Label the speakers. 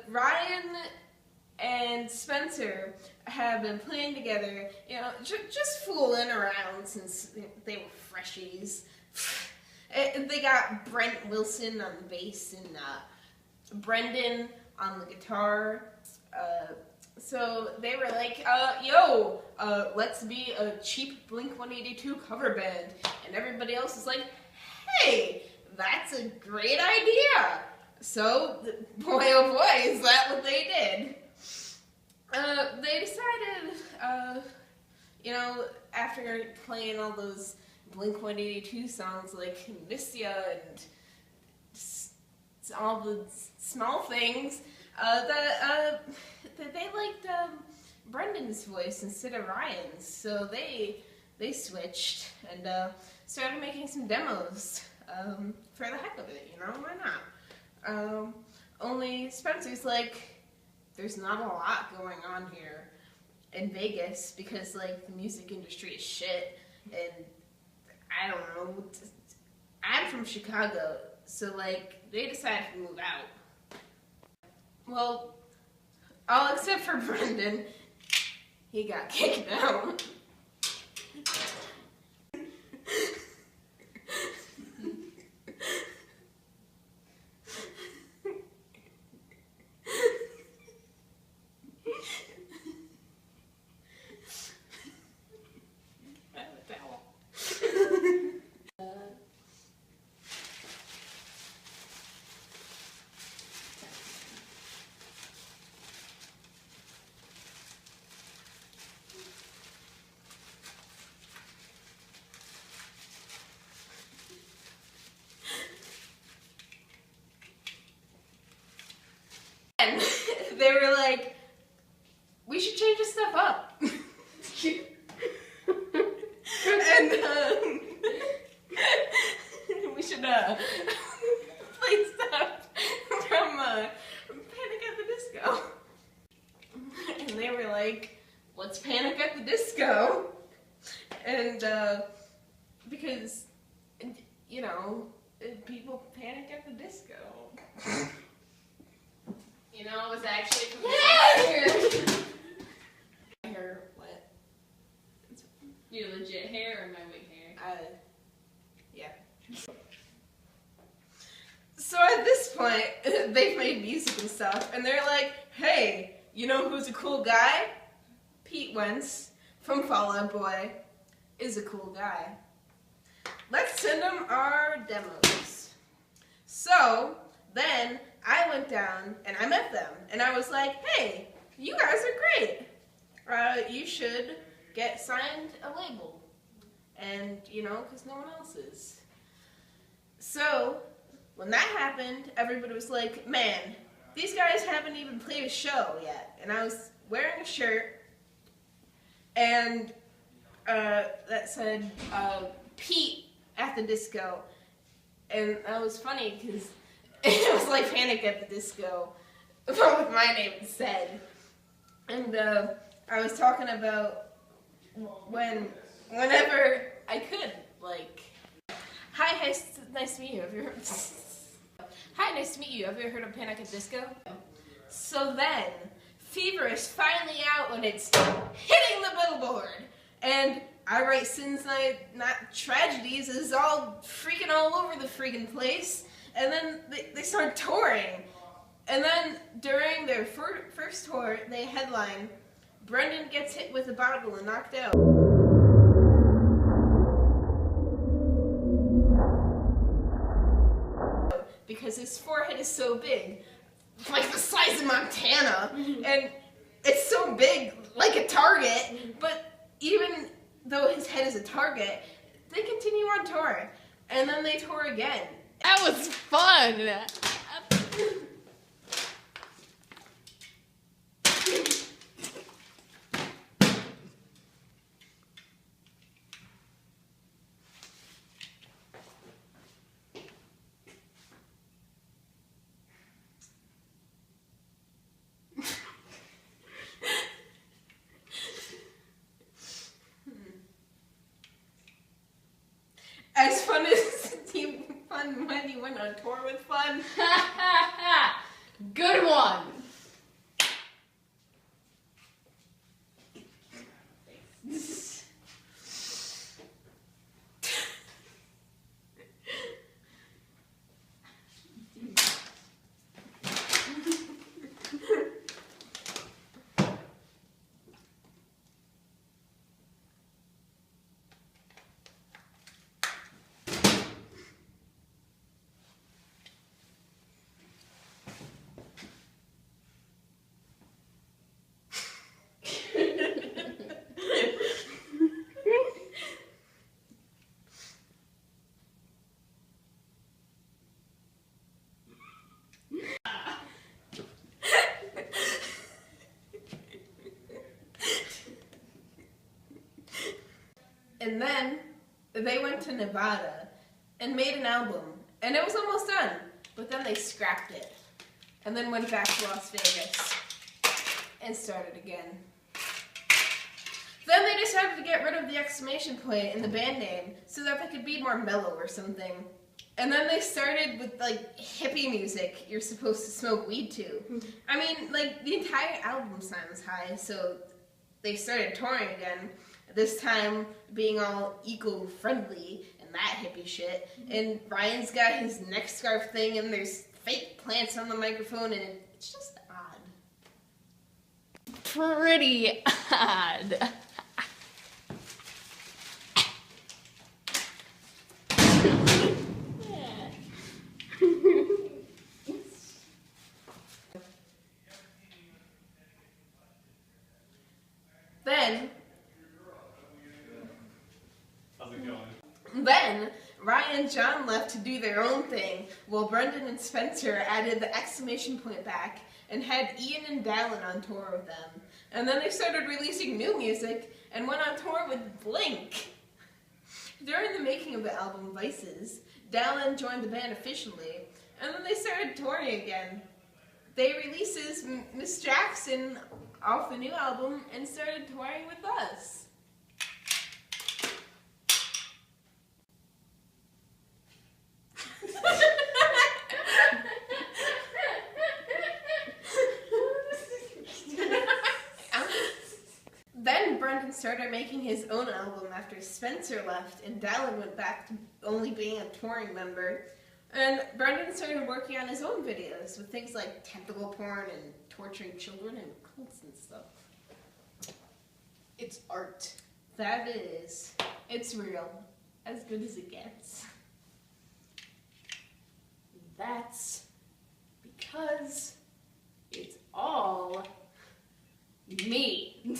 Speaker 1: Ryan and Spencer have been playing together, you know, just fooling around since they were freshies. They got Brent Wilson on the bass and Brendan on the guitar. So they were like, yo, let's be a cheap Blink-182 cover band. And everybody else is like, hey, that's a great idea. So, boy oh boy, is that what they did. They decided, you know, after playing all those Blink-182 songs like Miss Ya and all the small things, that they liked Brendan's voice instead of Ryan's, so they switched and started making some demos for the heck of it, you know, why not? Only Spencer's like, there's not a lot going on here in Vegas because, like, the music industry is shit, and I don't know, I'm from Chicago, so, like, they decided to move out. Well, all except for Brendan, he got kicked out. And they were like, we should change this stuff up. And we should play stuff from Panic at the Disco. And they were like, let's Panic at the Disco. And because, you know, people panic at the disco. You know, it was actually from my hair wet.
Speaker 2: Your legit hair or my wig hair?
Speaker 1: Yeah. So at this point, they've made music and stuff, and they're like, hey, you know who's a cool guy? Pete Wentz from Fall Out Boy is a cool guy. Let's send him our demos. So then I went down and I met them, and I was like, hey, you guys are great. You should get signed a label. And, you know, because no one else is. So when that happened, everybody was like, man, these guys haven't even played a show yet. And I was wearing a shirt, and that said, Pete at the Disco. And that was funny because it was like Panic at the Disco, but with my name instead. And I was talking about whenever I could, like, hi, nice to meet you. Hi, nice to meet you. Have you ever heard of Panic at Disco? So then, Fever is finally out when it's hitting the billboard, and I Write Sins Not Tragedies is all freaking all over the freaking place. And then they start touring. And then during their first tour, they headline, Brendan gets hit with a bottle and knocked out. Because his forehead is so big, like the size of Montana, and it's so big, like a target, but even though his head is a target, they continue on tour. And then they tour again.
Speaker 2: That was fun!
Speaker 1: As fun as when he went on tour with Fun.
Speaker 2: Good one.
Speaker 1: And then they went to Nevada and made an album, and it was almost done, but then they scrapped it, and then went back to Las Vegas and started again. Then they decided to get rid of the exclamation point in the band name so that they could be more mellow or something. And then they started with, like, hippie music you're supposed to smoke weed to. I mean, like, the entire album sounds high, so they started touring again. This time being all eco-friendly and that hippie shit. And Ryan's got his neck scarf thing and there's fake plants on the microphone and it's just odd.
Speaker 2: Pretty odd.
Speaker 1: Then Ryan and John left to do their own thing, while Brendan and Spencer added the exclamation point back and had Ian and Dallin on tour with them. And then they started releasing new music and went on tour with Blink. During the making of the album Vices, Dallin joined the band officially, and then they started touring again. They releases Miss Jackson off the new album and started touring with us. Then Brendan started making his own album after Spencer left and Dallin went back to only being a touring member. And Brendan started working on his own videos with things like tentacle porn and torturing children and cults and stuff.
Speaker 2: It's art.
Speaker 1: That is. It's real. As good as it gets.
Speaker 2: That's because it's all me.